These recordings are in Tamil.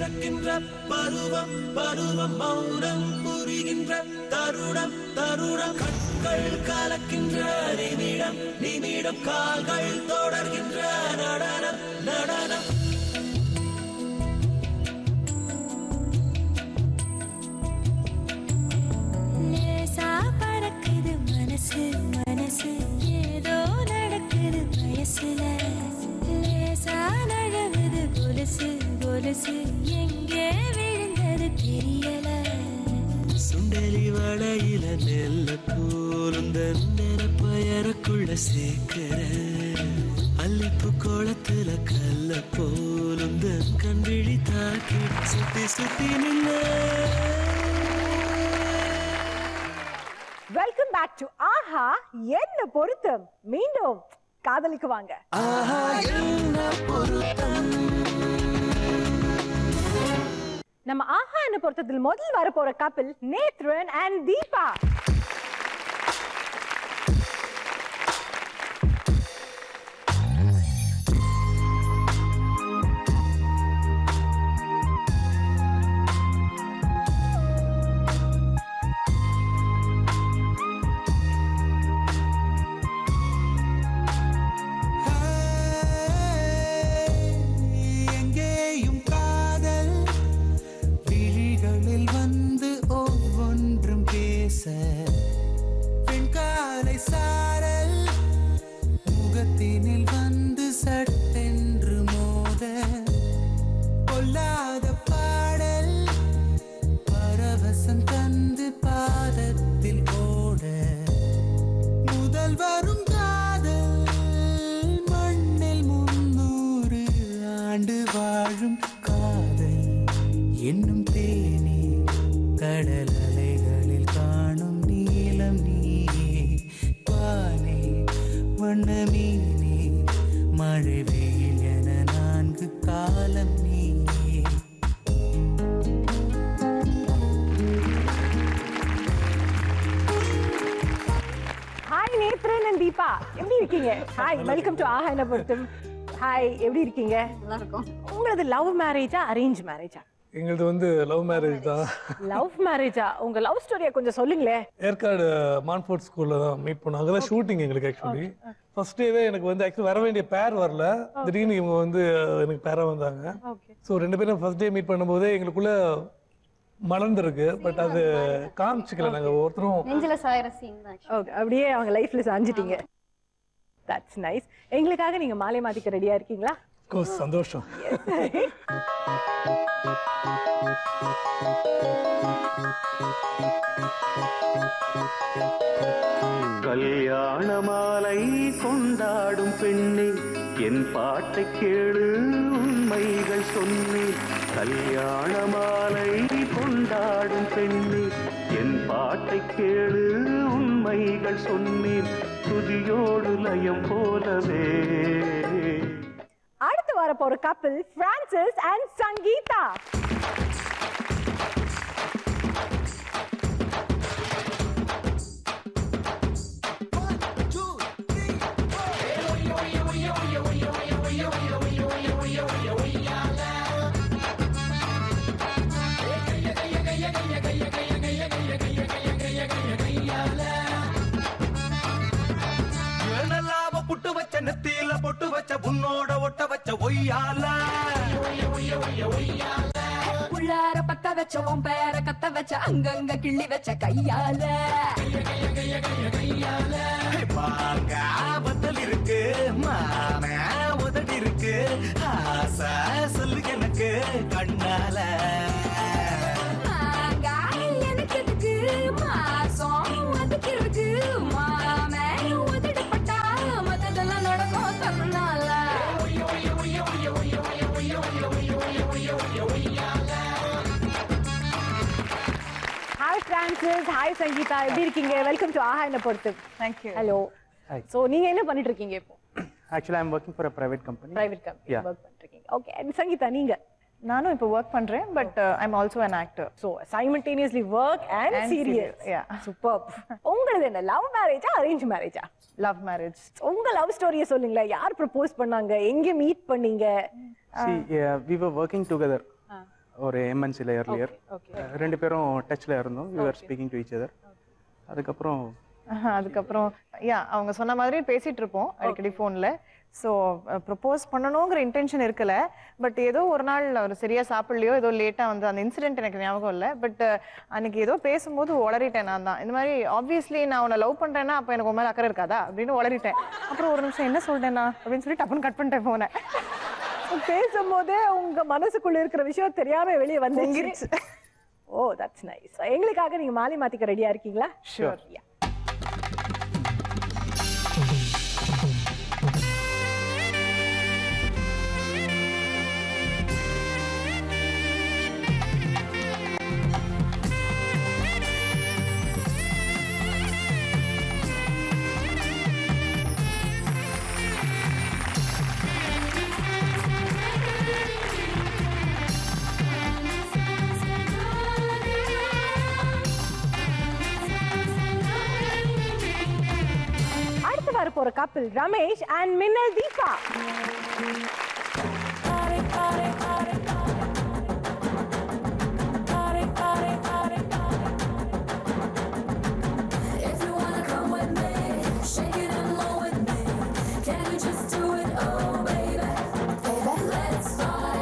பிறக்கின்ற பருவம் பருவம் மௌனம் புரிகின்ற தருணம் தருணம் கண்கள் கலக்கின்ற நிமிடம் நிமிடம் கால்கள் தொடர்கின்ற நடனம் நடனம் லேசா பறக்குது மனசு மனசு ஏதோ நடக்குது வயசுல லேசா நழுவுது கொலுசு கொலுசு எங்கே விழுந்தது தெரியல சுண்டலி வளையில நெல்ல போலுந்த நிறப்பயருக்குள்ள சேர்க்கிற அல்லிப்பு கோலத்துல கல்ல போலுந்த கண்விழி தாக்கி சுத்தி சுத்தி நின்ன. வெல்கம் பேக் டு ஆஹா என்ன பொருத்தம். மீண்டும் காதலிக்குவாங்க. ஆஹா என்ன பொருத்தம். நம்ம ஆஹா என்ன பொருத்தத்தில் முதல் வர போற கப்பிள் நேத்ரன் அண்ட் தீபா. பெண்காலை சாரல் முகத்தினில் வந்து சட்டென்று மோத கொல்லாத பாடல் பரவசம் தந்து பாதத்தில் ஓட முதல் வரும் காதல் மண்ணில் 300 ஆண்டு வாழும் காதல் என்னும் தேனே கடல் அலைகளில் காணும் நீலம் நீயே பாலே வண்ண மீனே மழை வெயில் என 4 காலம் நீயே. ஹாய் நேத்ரன் அண்ட் தீபா, எப்படி இருக்கீங்க? ஹாய், வெல்கம் டு ஆஹா என்ன பொருத்தம். ஹாய், எப்படி இருக்கீங்க? நல்லா இருக்கும். உங்களது லவ் மேரேஜா அரேஞ்ச் மேரேஜா? எங்களது வந்து லவ் மேரேஜ் தான். லவ் மேரேஜா? உங்க லவ் ஸ்டோரியை கொஞ்சம் சொல்லுங்களேன். ஏற்காடு மான்ஃபோர்ட் ஸ்கூல்ல தான் மீட் பண்ணோம். அங்கதான் ஷூட்டிங் எங்களுக்கு. ஆக்சுவலி ஃபர்ஸ்ட் டேவே எனக்கு வந்து ஆக்சுவலி வர வேண்டிய பேர் வரல. திடீர்னு இவங்க வந்து எனக்கு பேரா வந்தாங்க. ஸோ 2 பேரும் ஃபர்ஸ்ட் டே மீட் பண்ணும்போதே எங்களுக்குள்ள மலர்ந்துருக்கு. பட் அது காமிச்சிக்கல. நாங்க ஒருத்தரும் நெஞ்சில சாயற சீன் தான். ஓகே, அப்படியே அவங்க லைஃப்ல சாஞ்சிட்டீங்க. That's nice. எங்களுக்காக நீங்க மாலை மாத்திக்க ரெடியா இருக்கீங்களா? கோர்ஸ், சந்தோஷம். கல்யாண மாலை கொண்டாடும் பெண்ணே என் பாட்டை கேளு உண்மைகள் சொன்னேன். கல்யாண மாலை கொண்டாடும் பெண்ணே என் பாட்டை கேளு உண்மைகள் சொன்னேன். துதியோடு லயம் போலவே. அடுத்து வர போற கப்பிள் பிரான்சிஸ் அண்ட் சங்கீதா. புட்டு வச்ச நெத்தியில பொட்டு வச்ச உன்னோட ஒட்ட வச்ச ஒய்யால உள்ளார பத்த வச்ச உன் பேர கத்த வச்ச அங்கங்க கிள்ளி வச்ச கையால பத்தல் இருக்கு மான உதடி இருக்கு ஆசை சொல்லு எனக்கு கண்ணால எனக்கு எதுக்கு மாசம் அதுக்கு இருக்கு மாமே உதடி பட்டா மத்ததெல்லாம் நடக்கும் தன்னால. ஹாய் பிரான்சிஸ், ஹாய் சங்கீதா, எப்படி இருக்கீங்க? வெல்கம் டு ஆஹா என்ன பொருத்தம். Thank you. Hello. Hi. So நீங்க என்ன பண்ணிட்டு இருக்கீங்க இப்போ? Actually, I'm working for a private company. Private company Yeah. Work பண்ணிட்டு இருக்கீங்க. ஓகே. அண்ட் சங்கீதா நீங்க? நானும் இப்போ ஒர்க் பண்றேன், but I'm also an actor. So simultaneously work and serial. Yeah. Superb. உங்களது என்ன லவ் மேரேஜா அரேஞ்ச் மேரேஜா? Love marriage. உங்க லவ் ஸ்டோரியை சொல்லுங்களேன். யார் ப்ரப்போஸ் பண்ணாங்க? எங்க மீட் பண்ணீங்க? See, we were working together ஒரு எம்என்சியில் earlier. ரெண்டு பேரும் டச்சில் இருந்தோம். we were speaking to each other. அதுக்கப்புறம் அவங்க சொன்ன மாதிரி பேசிட்டு இருப்போம் அடிக்கடி ஃபோனில். ஸோ ப்ரப்போஸ் பண்ணணுங்கிற இன்டென்ஷன் இருக்கல. பட் ஏதோ ஒரு நாள் ஒரு சரியா சாப்பிடலையோ ஏதோ லேட்டாக வந்து அந்த இன்சிடென்ட் எனக்கு ஞாபகம் இல்லை. பட் அன்னைக்கு ஏதோ பேசும்போது உளறிட்டேன். நான் தான் இந்த மாதிரி ஆப்வியஸ்லி நான் உன்னை லவ் பண்ணுறேன்னா அப்போ எனக்கு உன் மேலே அக்கறை இருக்காதா அப்படின்னு உளறிட்டேன். அப்புறம் ஒரு நிமிஷம் என்ன சொல்லிட்டேன்னா அப்படின்னு சொல்லி டப்புன்னு கட் பண்ணிட்டேன் ஃபோனை. பேசும்போதே உங்க மனசுக்குள்ள இருக்கிற விஷயம் தெரியாம வெளியே வந்துருச்சு. Oh that's nice. எங்களுக்காக நீங்க மாலை மாத்திக்க ரெடியா இருக்கீங்களா? Sure. for a couple, Ramesh and Minnal Deepa. If you wanna come with me, shake it and roll with me. Can you just do it, oh baby? Let's fly.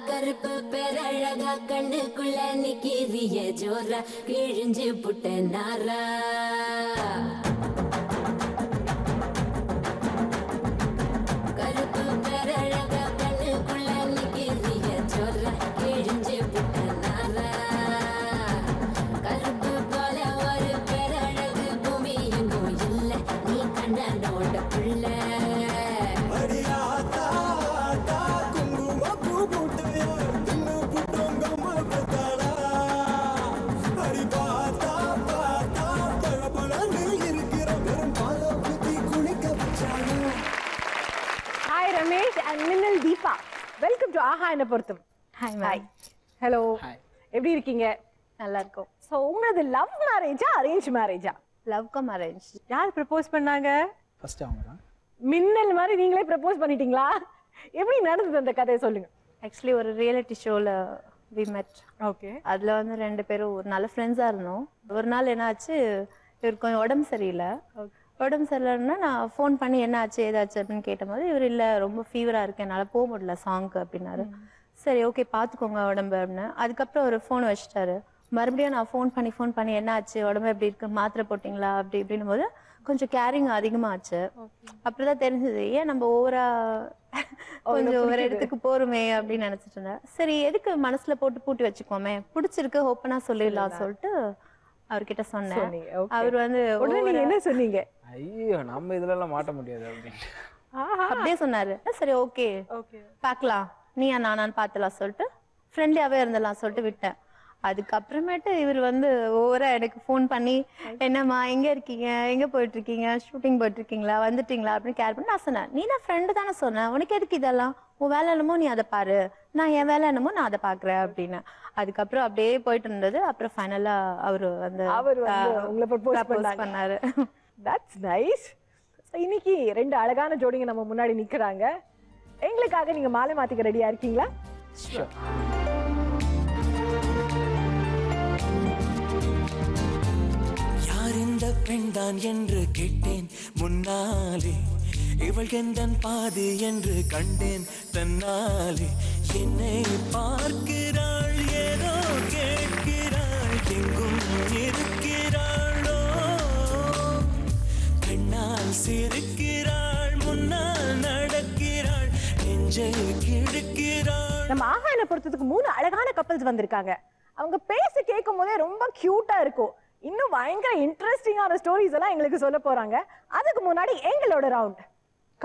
கருப்பு பேரழகா கண்ணுக்குள்ள நிக்கிறிய ஜோரா கிழிஞ்சு புட்ட நாரா. Minnal Deepa, welcome to Aha என்ன பொருத்தம். Hi ma'am. Hello. Hi. எப்படி இருக்கீங்க? நல்லா இருக்கோம். So உங்களது லவ் மேரேஜா அரேஞ்ச் மேரேஜா? Love cum arrange. யார் ப்ரப்போஸ் பண்ணாங்க? ஃபர்ஸ்ட் அவங்க தான். மின்னல் மாதிரி நீங்களே ப்ரப்போஸ் பண்ணிட்டீங்களா? எப்படி நடந்தது அந்த கதையை சொல்லுங்க. ஆக்சுவலி ஒரு ரியாலிட்டி ஷோல we met. ஓகே. அதுல வந்து ரெண்டு பேரும் ஒரு நல்ல ஃப்ரெண்ட்ஸா இருந்தோம். ஒரு நாள் என்னாச்சு, இவருக்கு கொஞ்சம் உடம்பு சரியில்லை. உடம்பு சரியில்லைன்னா நான் ஃபோன் பண்ணி என்ன ஆச்சு ஏதாச்சு அப்படின்னு கேட்டபோது இவர் இல்லை ரொம்ப ஃபீவராக இருக்கு என்னால் போக முடியல சாங்க்கு அப்படின்னாரு. சரி ஓகே பார்த்துக்கோங்க உடம்பு அப்படின்னு. அதுக்கப்புறம் ஒரு ஃபோன் வச்சுட்டாரு. மறுபடியும் நான் ஃபோன் பண்ணி என்ன ஆச்சு உடம்பு எப்படி இருக்கு மாத்திரை போட்டிங்களா அப்படி இப்படின்னும் போது கொஞ்சம் கேரிங் அதிகமாச்சு. அப்படிதான் தெரிஞ்சது ஏன் நம்ம ஓவரா கொஞ்சம் ஒரு இடத்துக்கு போறோமே அப்படின்னு நினைச்சிட்டு இருந்தேன். சரி எதுக்கு மனசுல போட்டு பூட்டி வச்சுக்கோமே, பிடிச்சிருக்கு ஓப்பனா சொல்லிடலாம் சொல்லிட்டு அவர்கிட்ட சொன்னேன். அவர் வந்து என்ன சொன்னீங்க? ஐயோ நம்ம இதுல எல்லாம் மாட்ட முடியாது அப்படின்னு அப்படியே சொன்னாரு. சரி ஓகே பாக்கலாம் நீயா நானான்னு பாத்துலாம் சொல்லிட்டு ஃப்ரெண்ட்லியாவே இருந்தலாம் சொல்லிட்டு விட்டேன். அதுக்கப்புறமேட்டு இவர் வந்து ஓவரா எனக்கு ஃபோன் பண்ணி என்னம்மா எங்க இருக்கீங்க, எங்க போயிட்டு இருக்கீங்க, ஷூட்டிங் போயிட்டு இருக்கீங்களா, வந்துட்டீங்களா அப்படின்னு கேர் பண்ணி நான் சொன்னேன் நீ நான் ஃப்ரெண்டு தானே சொன்னேன், உனக்கு எதுக்கு இதெல்லாம், உன் வேலை என்னமோ நீ அதை பாரு, நான் என் வேலை என்னமோ நான் அதை பாக்குறேன் அப்படின்னு. அதுக்கப்புறம் அப்படியே போயிட்டு இருந்தது. அப்புறம் ஃபைனலா அவரு வந்து உங்களை ப்ரப்போஸ் பண்ணாரு. That's nice. இன்னைக்கு ரெண்டு அழகான ஜோடிங்க நம்ம முன்னாடி நிக்கிறாங்க. எங்களுக்காக நீங்க மாலை மாத்திக்க ரெடியா இருக்கீங்களா? யார் இந்த பெண் தான் என்று கேட்டேன் முன்னாலே, இவள் எந்தன் பாதி என்று கண்டேன் தன்னாலே. என்னை பார்க்கிறாள் ஏதோ கேட்கிறாள், எங்கும் இருக்கிறாளோ, பெண்ணால் சிரிக்கிறாள் முன்னால் நடக்கிறாள், நெஞ்சை கிழக்கிறாள். நம்ம ஆஹா என்ன பொறுத்ததுக்கு 3 அழகான கப்பல்ஸ் வந்திருக்காங்க. அவங்க பேசி கேட்கும் போதே ரொம்ப கியூட்டா இருக்கும். இன்னும் பயங்கர இன்ட்ரெஸ்டிங்கான ஸ்டோரிஸ் எல்லாம் எங்களுக்கு சொல்ல போறாங்க. அதுக்கு முன்னாடி எங்களோட ரவுண்ட்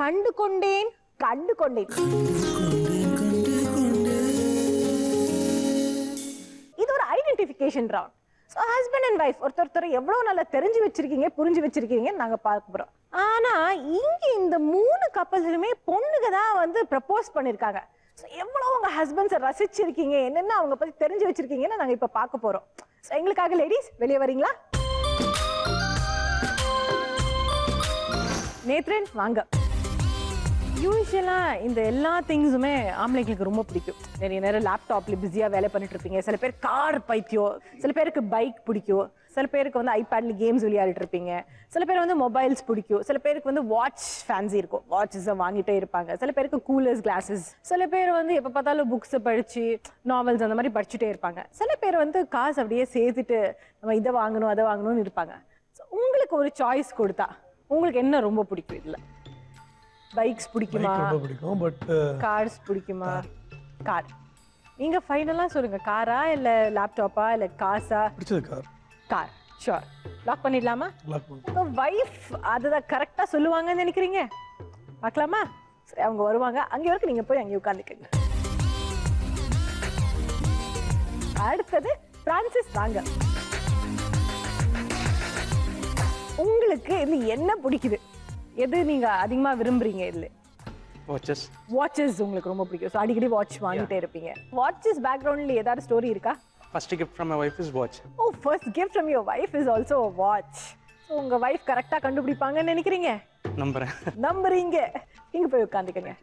கண்டு கொண்டேன். இது ஒரு identification round. So husband and wife ஒருத்தர் எவ்வளவு நல்லா தெரிஞ்சு வச்சிருக்கீங்க புரிஞ்சு வச்சிருக்கீங்கன்னு நாங்க பார்க்க போறோம். ஆனா இங்க இந்த 3 கப்பல்ஸுமே பொண்ணுங்க தான் வந்து ப்ரப்போஸ் பண்ணிருக்காங்க. எவ்வளவு உங்க ஹஸ்பண்ட்ஸை ரசிச்சிருக்கீங்க, என்னென்ன அவங்க பத்தி தெரிஞ்சு வச்சிருக்கீங்கன்னு நாங்க இப்ப பார்க்க போறோம். எங்களுக்காக லேடிஸ் வெளியே வரீங்களா? நேத்ரன் வாங்க. யூஸ்வலா இந்த எல்லா திங்ஸுமே ஆம்பளைங்களுக்கு ரொம்ப பிடிக்கும். நிறைய நேரம் லேப்டாப்ல பிஸியா வேலை பண்ணிட்டு இருப்பீங்க. சில பேர் கார் பைத்தியம், சில பேருக்கு பைக் பிடிக்கும், சில பேருக்கு வந்து ஐபேட்ல கேம்ஸ் விளையாடிட்டு இருப்பீங்க, சில பேர் வந்து மொபைல்ஸ் பிடிக்கும், சில பேருக்கு வந்து வாட்ச் ஃபேன்சி இருக்கும், வாட்சஸை வாங்கிட்டே இருப்பாங்க, சில பேருக்கு கூலர்ஸ் கிளாஸஸ், சில பேர் வந்து எப்போ பார்த்தாலும் புக்ஸை படிச்சு நாவல்ஸ் அந்த மாதிரி படிச்சுட்டே இருப்பாங்க, சில பேர் வந்து காசு அப்படியே சேர்த்துட்டு நம்ம இதை வாங்கணும் அதை வாங்கணும்னு இருப்பாங்க. உங்களுக்கு ஒரு சாய்ஸ் கொடுத்தா உங்களுக்கு என்ன ரொம்ப பிடிக்கும்? இதுல பைக்ஸ் பிடிக்குமா, ரொம்ப பிடிக்கும், பட் கார்ஸ் பிடிக்குமா? கார். நீங்க ஃபைனலா சொல்லுங்க, காரா இல்ல லேப்டாப்பா இல்ல காசா? பிடிச்சது கார். கார். ஷூர். லாக் பண்ணிடலாமா? லாக் பண்ணு. உங்க வைஃப் அதுதான் கரெக்டா சொல்லுவாங்கன்னு நினைக்கிறீங்க? பார்க்கலாமா? சரி, அவங்க வருவாங்க. அங்கே வரைக்கும் நீங்க போய் அங்கே உட்காந்துக்கங்க. அடுத்தது பிரான்சிஸ் வாங்க. உங்களுக்கு இது என்ன பிடிக்குது? எது நீங்க அதிகமா விரும்புறீங்க? இதுல வாட்சஸ். வாட்சஸ் உங்களுக்கு ரொம்ப பிடிக்கும். ஸோ அடிக்கடி வாட்ச் வாங்கிட்டே இருப்பீங்க. வாட்சஸ் பேக்ரவுண்ட்ல ஏதாவது ஸ்டோரி இருக்கா? First gift from my wife is watch. Oh, first gift from your wife is also a watch. So உங்க வைஃப் கரெக்டா கண்டுபிடிப்பாங்கன்னு நினைக்கிறீங்க? நம்புறேன். நம்புறீங்க. நீங்க போய் உட்காந்துக்கங்க.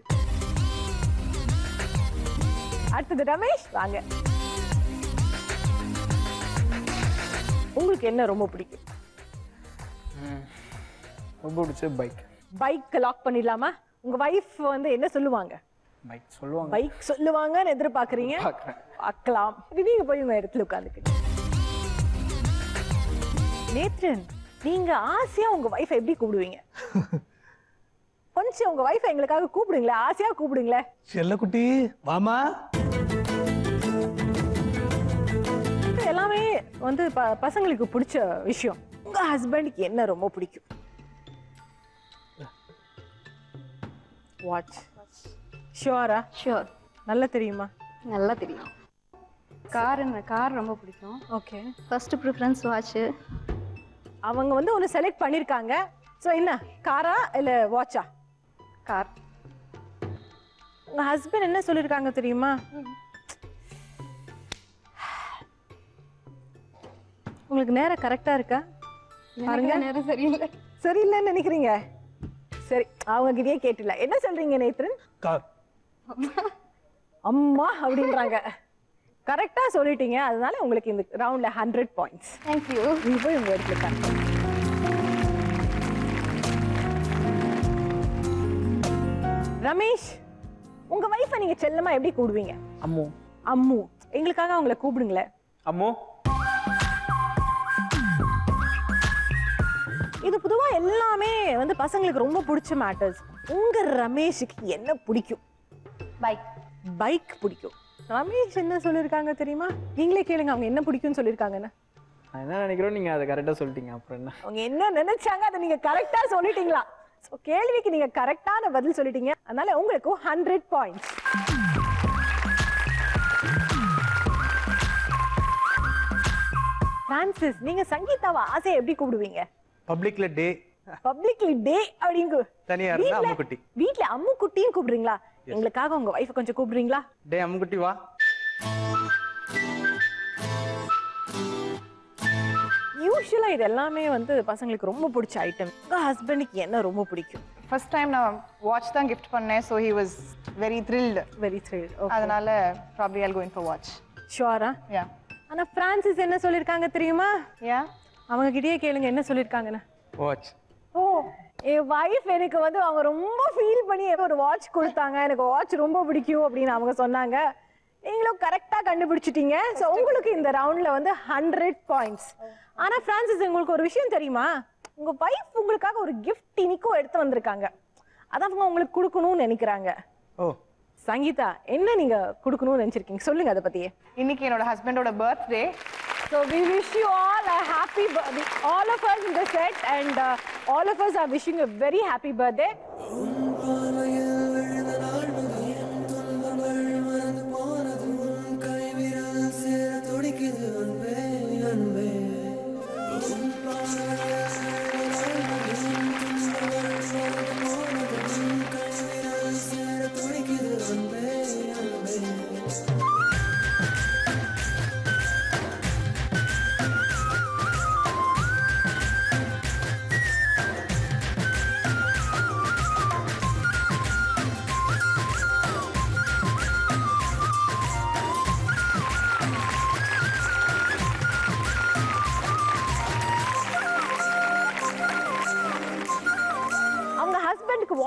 அடுத்தது ரமேஷ் வாங்க. உங்களுக்கு என்ன ரொம்ப பிடிக்கும்? ரொம்ப பிடிச்ச பைக். பைக் லாக் பண்ணிடலாமா? உங்க வைஃப் வந்து என்ன சொல்லுவாங்க? பைக் சொல்லுவாங்க. பைக் சொல்லுவாங்கன்னு எதிர்பார்க்கறீங்க? பார்க்கலாம். நீங்க போய் உங்க இடத்துல உட்காந்துக்கங்க. நேத்ரன், நீங்க ஆசையா உங்க வைஃப் எப்படி கூப்பிடுவீங்க? கொஞ்சம் உங்க வைஃப் எங்களுக்காக கூப்பிடுங்களே, ஆசையா கூப்பிடுங்களே. செல்லக்குட்டி மாமா. எல்லாமே வந்து பசங்களுக்கு பிடிச்ச விஷயம். உங்க ஹஸ்பண்டுக்கு என்ன ரொம்ப பிடிக்கும்? வாட்ச். ஷுவரா? ஷுவர். நல்லா தெரியுமா? நல்லா தெரியும். கார் ரொம்ப பிடிக்கும். ஓகே. First preference watch. அவங்க வந்து ஒன்று செலக்ட் பண்ணிருக்காங்க. ஸோ என்ன, காரா இல்ல வாட்சா? கார். உங்க ஹஸ்பண்ட் என்ன சொல்லிருக்காங்க தெரியுமா? உங்களுக்கு நேரம் கரெக்டா இருக்கா? பாருங்க, நேரம் சரியில்லை. சரியில்லைன்னு நினைக்கிறீங்க? சரி, அவங்க கிட்டயே கேட்டுல. என்ன சொல்றீங்க நேத்ரன்? கார். அம்மா அப்படின்றாங்க. கரெக்டா சொல்லிட்டீங்க. அதனால உங்களுக்கு இந்த ரவுண்ட்ல 100 பாயிண்ட்ஸ். Thank you. நீங்க போய் உங்க இடத்துல உட்காருங்க. ரமேஷ், உங்க வைஃபை நீங்க செல்லமா எப்படி கூப்பிடுவீங்க? அம்மு. அம்மு. எங்களுக்காக அவங்கள கூப்பிடுங்களேன். அம்மு. இது பொதுவா எல்லாமே வந்து பசங்களுக்கு ரொம்ப பிடிச்ச மேட்டர்ஸ். உங்க ரமேஷுக்கு என்ன பிடிக்கும்? பைக். பைக் பிடிக்கும். ரமேஷ் என்ன சொல்லிருக்காங்க தெரியுமா? நீங்களே கேளுங்க அவங்க என்ன பிடிக்கும்னு சொல்லிருக்காங்கன்னு. நான் என்ன நினைக்கிறோம் நீங்க அதை கரெக்டா சொல்லிட்டீங்க. அப்புறம் என்ன? அவங்க என்ன நினைச்சாங்க அதை நீங்க கரெக்டா சொல்லிட்டீங்களா? சோ கேள்விக்கு நீங்க கரெக்டான பதில் சொல்லிட்டீங்க. அதனால உங்களுக்கு 100 பாயிண்ட்ஸ். பிரான்சிஸ், நீங்க சங்கீதாவை ஆசையை எப்படி கூப்பிடுவீங்க? பப்ளிக்ல டே. பப்ளிக்லி டே அப்படிங்க. தனியா இருந்தா அம்முக்குட்டி. வீட்ல அம்முக்குட்டின்னு கூப்பிடுறீங்களா? எங்களுக்காக உங்க வைஃபை கொஞ்சம் கூப்பிடுறீங்களா? டே அம்முக்குட்டி வா. யூசுவலா இது எல்லாமே வந்து பசங்களுக்கு ரொம்ப பிடிச்ச ஐட்டம். உங்க ஹஸ்பண்டுக்கு என்ன ரொம்ப பிடிக்கும்? ஃபர்ஸ்ட் டைம் நான் வாட்ச் தான் கிஃப்ட் பண்ணேன். So he was very thrilled. Very thrilled. அதனால probably I'll going for watch. ஷுவரா? யா. ஆனா பிரான்சிஸ் என்ன சொல்லிருக்காங்க தெரியுமா? யா. அவங்க கிட்டயே கேளுங்க என்ன சொல்லிருக்காங்கன்னு. வாட்ச். ஓ, என் வைஃப் எனக்கு வந்து அவங்க ரொம்ப ஃபீல் பண்ணி ஒரு வாட்ச் கொடுத்தாங்க. எனக்கு வாட்ச் ரொம்ப பிடிக்கும் அப்படின்னு அவங்க சொன்னாங்க. நீங்களும் கரெக்டா கண்டுபிடிச்சிட்டீங்க. ஸோ உங்களுக்கு இந்த ரவுண்ட்ல வந்து 100 பாயிண்ட்ஸ். ஆனா பிரான்சிஸ், உங்களுக்கு ஒரு விஷயம் தெரியுமா? உங்க வைஃப் உங்களுக்காக ஒரு கிஃப்ட் இன்னைக்கும் எடுத்து வந்திருக்காங்க. அதான் அவங்க உங்களுக்கு கொடுக்கணும்னு நினைக்கிறாங்க. ஓ, சங்கீதா, என்ன நீங்க கொடுக்கணும்னு நினைச்சிருக்கீங்க? சொல்லுங்க அதை பத்தி. இன்னைக்கு என்னோட ஹஸ்பண்டோட birthday. So we wish you all a happy birthday. All of us in the set and all of us are wishing you a very happy birthday.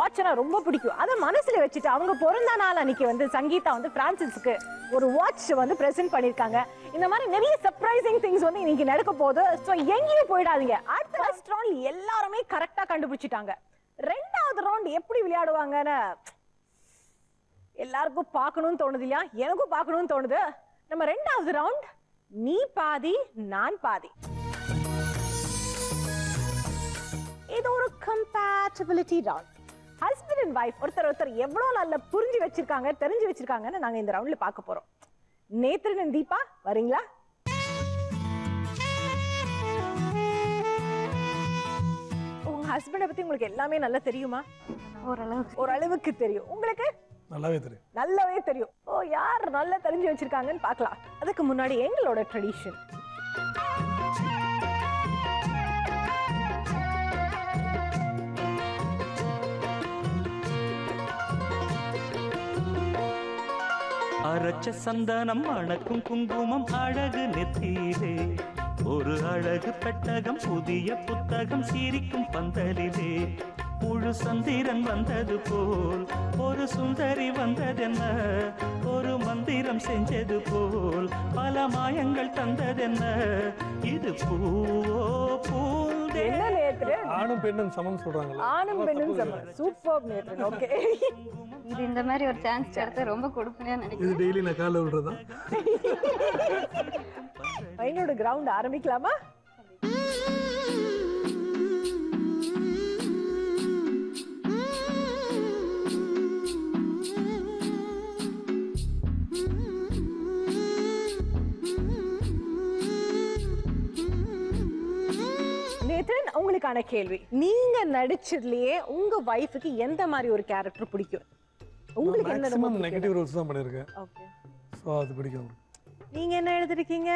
வாட்ச்னா ரொம்ப பிடிக்கும். அதை மனசுல வச்சுட்டு அவங்க பிறந்த நாள் அன்னைக்கு வந்து சங்கீதா வந்து பிரான்சிஸ்க்கு ஒரு வாட்ச் வந்து பிரசன்ட் பண்ணிருக்காங்க. இந்த மாதிரி நிறைய சர்ப்ரைசிங் திங்ஸ் வந்து இன்னைக்கு நடக்க போகுது. ஸோ எங்கேயும் போயிடாதீங்க. அடுத்த ஃபர்ஸ்ட் ரவுண்ட் எல்லாருமே கரெக்டா கண்டுபிடிச்சிட்டாங்க. ரெண்டாவது ரவுண்ட் எப்படி விளையாடுவாங்கன்னு எல்லாருக்கும் பார்க்கணும்னு தோணுது இல்லையா? எனக்கும் பார்க்கணும்னு தோணுது. நம்ம ரெண்டாவது ரவுண்ட் நீ பாதி நான் பாதி. இது ஒரு compatibility round. Husband and wife ஒருத்தர் எவ்வளவு நல்லா புரிஞ்சு வச்சிருக்காங்க, தெரிஞ்சு வச்சிருக்காங்கன்னு நாங்க இந்த ரவுண்ட்ல பார்க்க போறோம். நேத்ரன் and தீபா வரீங்களா? உங்க ஹஸ்பண்ட பத்தி உங்களுக்கு எல்லாமே நல்லா தெரியுமா? ஓரளவுக்கு தெரியும். உங்களுக்கு நல்லாவே தெரியும். ஓ, யார் நல்லா தெரிஞ்சு வச்சிருக்காங்கன்னு பார்க்கலாம். அதுக்கு முன்னாடி எங்களோட ட்ரெடிஷன். அரைச்ச சந்தனம் அணக்கும் குங்குமம் அழகு நெத்தியிலே ஒரு அழகு பெட்டகம் புதிய புத்தகம் சிரிக்கும் பந்தலிலே முழு சந்திரன் வந்தது போல் ஒரு சுந்தரி வந்ததென்ன ஒரு மந்திரம் செஞ்சது போல் பல மாயங்கள் தந்ததென்ன இது பூவோ பூந்தே. ஆணும் பெண்ணும் சமம் சொல்றாங்க. ஆணும் பெண்ணும் சமம். சூப்பர் நேத்ரன். ஓகே, இது இந்த மாதிரி ஒரு சான்ஸ் கிடைச்சா ரொம்ப கொடுப்பனையா நினைக்கிறேன். இது டெய்லி நான் காலைல விடுறதா? பையனோட கிரவுண்ட் ஆரம்பிக்கலாமா? நேத்ரன், உங்களுக்கான கேள்வி. நீங்க நடிச்சதுலயே உங்க வைஃப்க்கு எந்த மாதிரி ஒரு கேரக்டர் பிடிக்கும்? உங்களுக்கு என்ன ரொம்ப நெகட்டிவ் ரோல்ஸ் தான் பண்ணிருக்கேன். ஓகே, சோ அது பிடிக்கும். நீங்க என்ன எழுதிருக்கீங்க?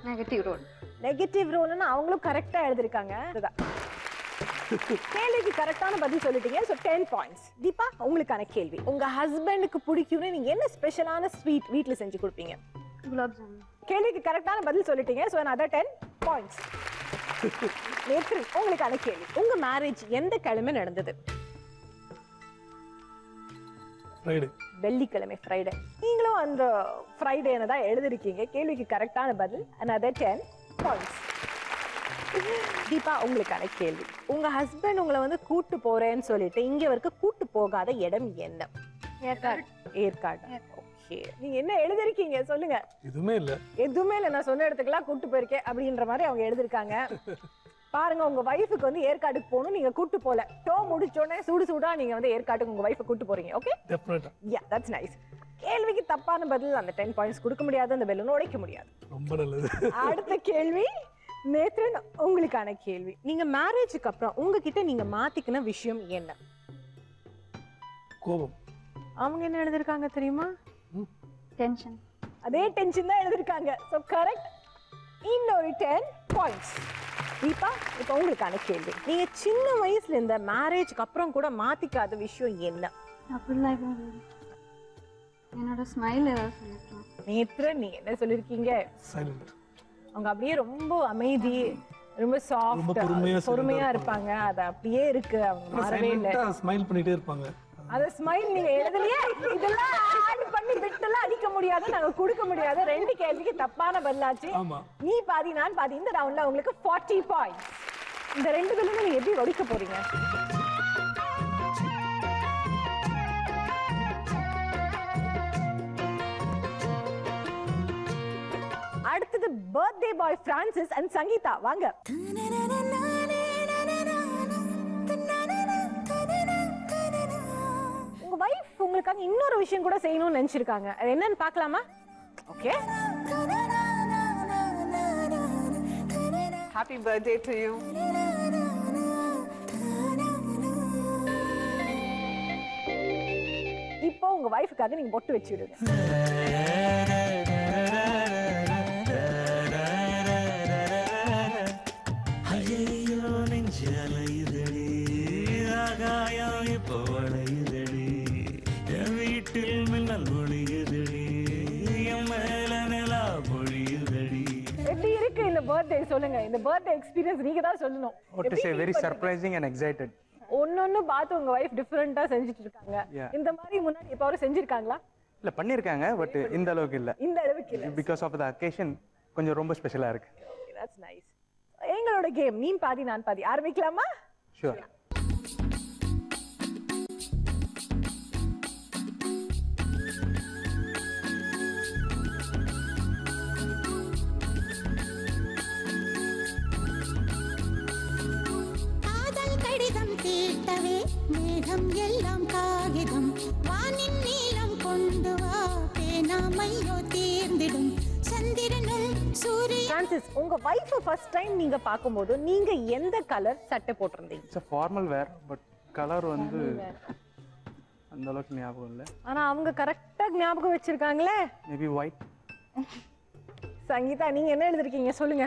Negative role. நெகட்டிவ் ரோல்னா அவங்களும் கரெக்டா எழுதிருக்காங்க. அதுதான் கேள்விக்கு கரெக்டான பதில் சொல்லிட்டீங்க. So 10 points. தீபா, உங்களுக்கான கேள்வி. உங்க ஹஸ்பண்டுக்கு பிடிக்கும்னு நீங்க என்ன ஸ்பெஷலான ஸ்வீட் வீட்ல செஞ்சு கொடுப்பீங்க? குலாப் ஜாமுன். கேள்விக்கு கரெக்டான பதில் சொல்லிட்டீங்க. So another 10 points. நேத்ரி, உங்களுக்கான கேள்வி. உங்க மேரேஜ் எந்த கிழமை நடந்தது? ஃப்ரைடே. வெள்ளிக்கிழமை, ஃப்ரைடே. நீங்களும் அந்த ஃப்ரைடேன்னு தான் எழுதிருக்கீங்க. கேள்விக்கு கரெக்டான பதில் another 10 பாயிண்ட்ஸ். தீபா, உங்களுக்கான கேள்வி. உங்க ஹஸ்பண்ட் உங்களை வந்து கூட்டு போறேன்னு சொல்லிட்டு இங்க வரைக்கும் கூட்டு போகாத இடம் என்ன? ஏற்காடு. ஏற்காடு. ஓகே, நீங்க என்ன எழுதிருக்கீங்க சொல்லுங்க. எதுவுமே இல்ல. எதுவுமே இல்ல, நான் சொன்ன இடத்துக்குலாம் கூட்டு போயிருக்கேன் அப்படின்ற மாதிரி அவங்க எழுதிருக்காங்க. பாருங்க, உங்க வைஃபுக்கு வந்து ஏற்காடுக்கு போகணும், நீங்க கூட்டு போல. ஷோ முடிச்சோடனே சூடா நீங்க வந்து ஏற்காடுக்கு உங்க வைஃபை கூட்டு போறீங்க. ஓகே, டெஃபினட்டா. யா, தட்ஸ் நைஸ். கேள்விக்கு தப்பான பதில் அந்த 10 பாயிண்ட்ஸ் கொடுக்க முடியாது, அந்த பெலூன் உடைக்க முடியாது. ரொம்ப நல்லது. அடுத்த கேள்வி. நேத்ரன், உங்களுக்கான கேள்வி. நீங்க மேரேஜுக்கு அப்புறம் உங்ககிட்ட நீங்க மாத்திக்கின விஷயம் என்ன? கோபம். அவங்க என்ன எழுதிருக்காங்க தெரியுமா? டென்ஷன். அதே டென்ஷன் தான் எழுதிருக்காங்க. So correct. இன்னொரு 10 பாயிண்ட்ஸ். தீபா, இப்போ உங்களுக்கான கேள்வி. நீங்க சின்ன வயசுல இந்த மேரேஜ்க்கு அப்புறம் கூட மாத்திக்காத விஷயம் என்ன? அப்படிலாம் எதுவும் இல்லை. என்னோட ஸ்மைல் ஏதாவது சொல்லிருக்கேன். நேத்ரன், நீங்க என்ன சொல்லிருக்கீங்க? சைலண்ட். அவங்க அப்படியே ரொம்ப அமைதி, ரொம்ப சாஃப்ட், பொறுமையா இருப்பாங்க. அது அப்படியே இருக்கு, அவங்க மாறவே இல்லை. ஸ்மைல் பண்ணிட்டே இருப்பாங்க. அத ஸ்மைல் நீங்க எழுதலையே. இதெல்லாம் ஆட் பண்ணி பிட்டெல்லாம் அடிக்க முடியாது, நாங்க கொடுக்க முடியாது. ரெண்டு கேள்விக்கு தப்பான பதிலாச்சு. நீ பாதி நான் பாதி. இந்த ரவுண்ட்ல உங்களுக்கு 40 பாயிண்ட்ஸ். இந்த ரெண்டு பேருமே நீங்க எப்படி ஒடிக்க போறீங்க? அடுத்தது birthday boy Francis and Sangeetha. வாங்க. உங்க வைஃப் உங்களுக்காக இன்னொரு விஷயம் கூட செய்யணும்னு நினைச்சிருக்காங்க. அது என்னன்னு பார்க்கலாமா? Okay. Happy birthday to you. இப்போ உங்க வைஃப்காக நீங்க பொட்டு வச்சு விடுங்க. ஐயோ நெஞ்சலையுதடி ஆகாயம் இப்போ வளையுதடி என் வீட்டில் மின்னல் ஒளியுதடி என் மேல நிலா பொழியுதடி. எப்படி இருக்கு இந்த பர்த்டே சொல்லுங்க. இந்த பர்த்டே எக்ஸ்பீரியன்ஸ் நீங்க தான் சொல்லணும். What to say, very surprising and excited. ஒன்னொன்னு பார்த்து உங்க வைஃப் டிஃபரெண்டா செஞ்சுட்டு இருக்காங்க. இந்த மாதிரி முன்னாடி எப்பவாவது செஞ்சிருக்காங்களா? இல்ல பண்ணிருக்காங்க, பட் இந்த அளவுக்கு இல்ல. இந்த அளவுக்கு இல்ல. பிகாஸ் ஆஃப் த அக்கேஷன் கொஞ்சம் ரொம்ப ஸ்பெஷலா இருக்கு. That's nice. எங்களோட கேம் நீ பாதி நான் பாதி ஆரம்பிக்கலாமா? ஷூர். காதல் கடிதம் தீட்டவே மேகம் எல்லாம் காகிதம் வானின் நீளம் கொண்டு வா பேனாமையோ தீர்ந்திடும் சந்திரனும் சூரிய. பிரான்சிஸ், உங்க வைஃப் ஃபர்ஸ்ட் டைம் நீங்க பாக்கும்போது நீங்க எந்த கலர் சட்டை போட்டிருந்தீங்க? It's a formal wear, but colour வந்து அந்த அளவுக்கு ஞாபகம் இல்ல. ஆனா அவங்க கரெக்ட்டா ஞாபகம் வச்சிருக்காங்களே. Maybe white. சங்கீதா, நீங்க என்ன எழுதிருக்கீங்க சொல்லுங்க?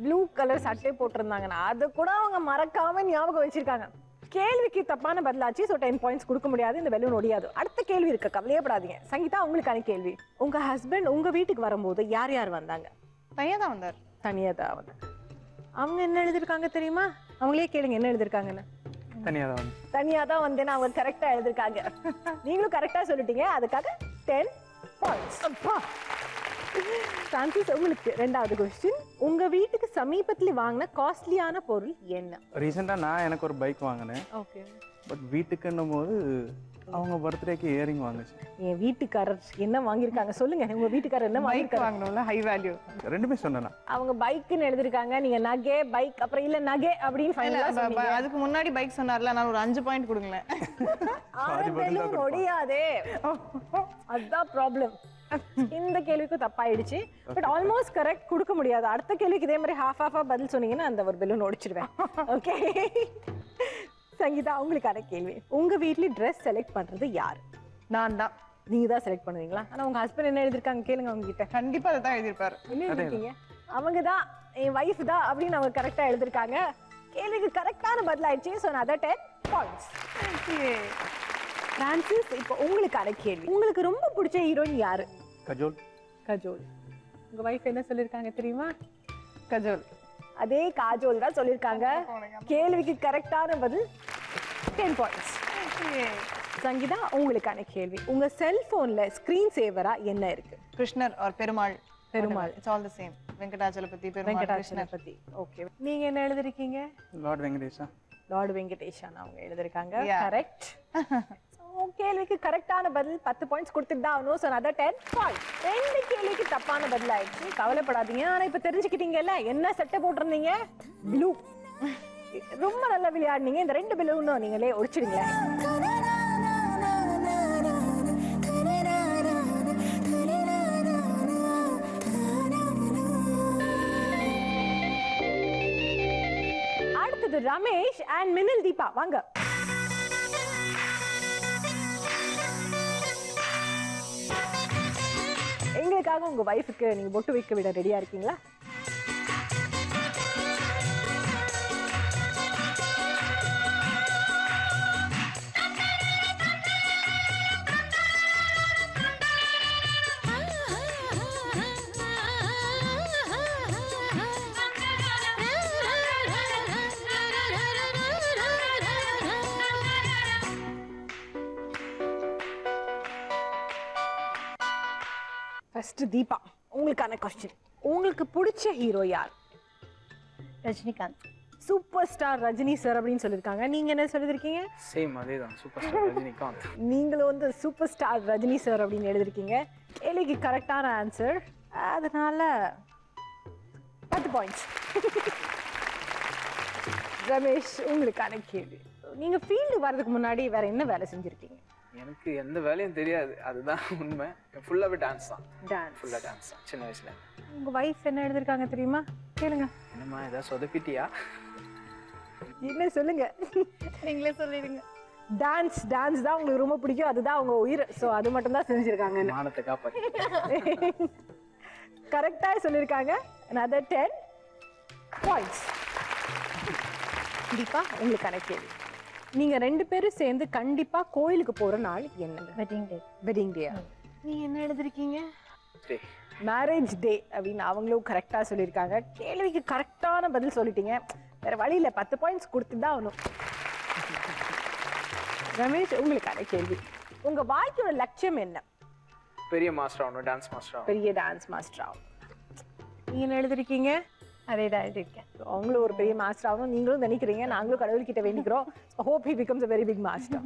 ப்ளூ கலர் சட்டை போட்டிருந்தாங்கன்னா அது கூட அவங்க மறக்காம ஞாபகம் வச்சிருக்காங்க. கேள்விக்கு தப்பான பதிலாச்சு. ஸோ 10 பாயிண்ட்ஸ் கொடுக்க முடியாது, இந்த பெலூன் ஒடியாது. அடுத்த கேள்வி இருக்கு, கவலையப்படாதீங்க. சங்கீதா, உங்களுக்கான கேள்வி. உங்க ஹஸ்பண்ட் உங்க வீட்டுக்கு வரும்போது யார் யார் வந்தாங்க? தனியா தான் வந்தார். தனியா தான் வந்தாங்க. அவங்க என்ன எழுதிருக்காங்க தெரியுமா? அவங்களே கேளுங்க என்ன எழுதிருக்காங்கன்னு. தனியா தான் வந்தேன்னு அவங்க கரெக்டா எழுதிருக்காங்க. நீங்களும் கரெக்டா சொல்லிட்டீங்க, அதுக்காக 10 பாயிண்ட்ஸ். பிரான்சிஸ், உங்களுக்கு ரெண்டாவது क्वेश्चन. உங்க வீட்டுக்கு சமீபத்துல வாங்கின காஸ்ட்லியான பொருள் என்ன? ரீசெண்டா நான் எனக்கு ஒரு பைக் வாங்கினேன். ஓகே. பட் வீட்டுக்குன்னும் போது அவங்க பர்த்டேக்கு இயரிங் வாங்குச்சு. என் வீட்டுக்காரர் என்ன வாங்கியிருக்காங்க சொல்லுங்க? உங்க வீட்டுக்காரர் என்ன வாங்கிருக்காங்க? High value. ரெண்டுமே சொன்னேனா? அவங்க பைக்னு எழுதிருக்காங்க, நீங்க நகை பைக் அப்புறம் இல்ல நகை அப்படின்னு ஃபைனலா சொன்னீங்க. அதுக்கு முன்னாடி பைக் சொன்னார்ல, நான் ஒரு 5 பாயிண்ட் கொடுங்களேன். ஆரம்பத்துல முடியாதே, அதுதான் ப்ராப்ளம். இந்த கேள்விக்கு தப்பாயிடுச்சு. பட் ஆல்மோஸ்ட் கரெக்ட், கொடுக்க முடியாது. அடுத்த கேள்விக்கு இதே மாதிரி ஹாஃபா பதில் சொன்னீங்கன்னா அந்த ஒரு பெலூன் ஒடிச்சிடுவேன். ஓகே. சங்கீதா, உங்களுக்கான கேள்வி. உங்க வீட்ல ட்ரெஸ் செலக்ட் பண்றது யாரு? நான் தான். நீங்க தான் செலக்ட் பண்ணுவீங்களா? ஆனா உங்க ஹஸ்பண்ட் என்ன எழுதிருக்காங்க கேளுங்க அவங்க கிட்ட. கண்டிப்பா அதை தான் எழுதிருப்பாரு. என்ன எழுதிருக்கீங்க? அவங்க தான், என் வைஃப் தான் அப்படின்னு அவங்க கரெக்டா எழுதிருக்காங்க. கேள்விக்கு கரெக்டான பதில் ஆயிடுச்சு. ஸோ நான் அதை 10 பாயிண்ட்ஸ். பிரான்சிஸ், இப்போ உங்களுக்கான கேள்வி. உங்களுக்கு ரொம்ப பிடிச்ச ஹீரோயின் யாரு? கஜோல். கஜோல். உங்க வைஃப் என்ன சொல்லிருக்காங்க தெரியுமா? கஜோல். அதே காஜோல் தான் சொல்லிருக்காங்க. கேள்விக்கு கரெக்டான பதில் 10 பாயிண்ட்ஸ். சங்கீதா, உங்களுக்கான கேள்வி. உங்க செல்போன்ல ஸ்கிரீன் சேவரா என்ன இருக்கு? Krishnar or Perumal. Perumal. It's all the same. Venkatachalapathi, Perumal, Krishnar. Okay. நீங்க என்ன எழுதிருக்கீங்க? லார்ட் வெங்கடேஷா. லார்ட் வெங்கடேஷா அவங்க எழுதிருக்காங்க. கரெக்ட். கேள்விக்கு கரெக்டான பதில் 10 பாயிண்ட்ஸ் கொடுத்துட்டு தான் ஆகணும். ஸோ அதான் 10 பாயிண்ட்ஸ். ரெண்டு கேள்விக்கு தப்பான பதில் ஆயிடுச்சு. கவலைப்படாதீங்க. ஆனா இப்ப தெரிஞ்சுக்கிட்டீங்கல்ல என்ன சட்டை போட்டிருந்தீங்க? ப்ளூ. ரொம்ப நல்லா விளையாடுனீங்க. இந்த 2 பெலூனும் நீங்களே ஒடிச்சிடுங்களேன். அடுத்தது ரமேஷ் அண்ட் மின்னல் தீபா, வாங்க. எங்களுக்காக உங்க வைஃபுக்கு நீங்க பொட்டு வைக்க விட ரெடியா இருக்கீங்களா? ஃபர்ஸ்ட் தீபா, உங்களுக்கான क्वेश्चन. உங்களுக்கு பிடிச்ச ஹீரோ யார்? Rajinikanth. Super star Rajini sir அப்படின்னு சொல்லிருக்காங்க. நீங்க என்ன சொல்லிருக்கீங்க? சேம் அதேதான், சூப்பர் ஸ்டார் ரஜினிகாந்த். நீங்களும் வந்து சூப்பர் ஸ்டார் ரஜினி சார் அப்படின்னு எழுதிருக்கீங்க. கேள்விக்கு கரெக்டான ஆன்சர், அதனால 10 பாயிண்ட்ஸ். ரமேஷ், உங்களுக்கான கேள்வி. நீங்க ஃபீல்டு வரதுக்கு முன்னாடி வேற என்ன வேலை செஞ்சிருக்கீங்க? எனக்கு எந்த வேலையும் தெரியாது, அதுதான் உண்மை. ஃபுல்லாவே டான்ஸ் தான். டான்ஸ். ஃபுல்லா டான்ஸ் தான் சின்ன வயசுல. உங்க வைஃப் என்ன எழுதிருக்காங்க தெரியுமா? கேளுங்க. என்னம்மா ஏதாவது சொதப்பிட்டியா? என்ன சொல்லுங்க, நீங்களே சொல்லிடுங்க. டான்ஸ். டான்ஸ் தான் உங்களுக்கு ரொம்ப பிடிக்கும், அதுதான் அவங்க உயிர். ஸோ அது மட்டும் தான் செஞ்சிருக்காங்க. மானத்தை காப்பாத்தி கரெக்டா சொல்லியிருக்காங்க. another 10 points. தீபா, உங்களுக்கான கேள்வி. நீங்க 2 பேரும் சேர்ந்து கண்டிப்பா கோயிலுக்கு போற நாள் என்னங்க? Wedding day. Wedding day. நீங்க என்ன எழுதிருக்கீங்க? மேரேஜ் டே அப்படின்னு அவங்களும் கரெக்டா சொல்லியிருக்காங்க. கேள்விக்கு கரெக்டான பதில் சொல்லிட்டீங்க. வேற வழி இல்லை, 10 பாயிண்ட்ஸ் கொடுத்து தான் ஆகணும். ரமேஷ் உங்களுக்கான கேள்வி. உங்க வாழ்க்கையோட லட்சியம் என்ன? பெரிய மாஸ்டர் ஆகணும், டான்ஸ் மாஸ்டர் ஆகணும். பெரிய டான்ஸ் மாஸ்டர் ஆகணும். நீங்க என்ன எழுதிருக்கீங்க? அதே தான் எழுதிருக்கேன். அவங்களும் ஒரு பெரிய மாஸ்டர் ஆகணும் நீங்களும் நினைக்கிறீங்க, நாங்களும் கடவுள்கிட்ட வேண்டிக்கிறோம். Hope he becomes a very big master.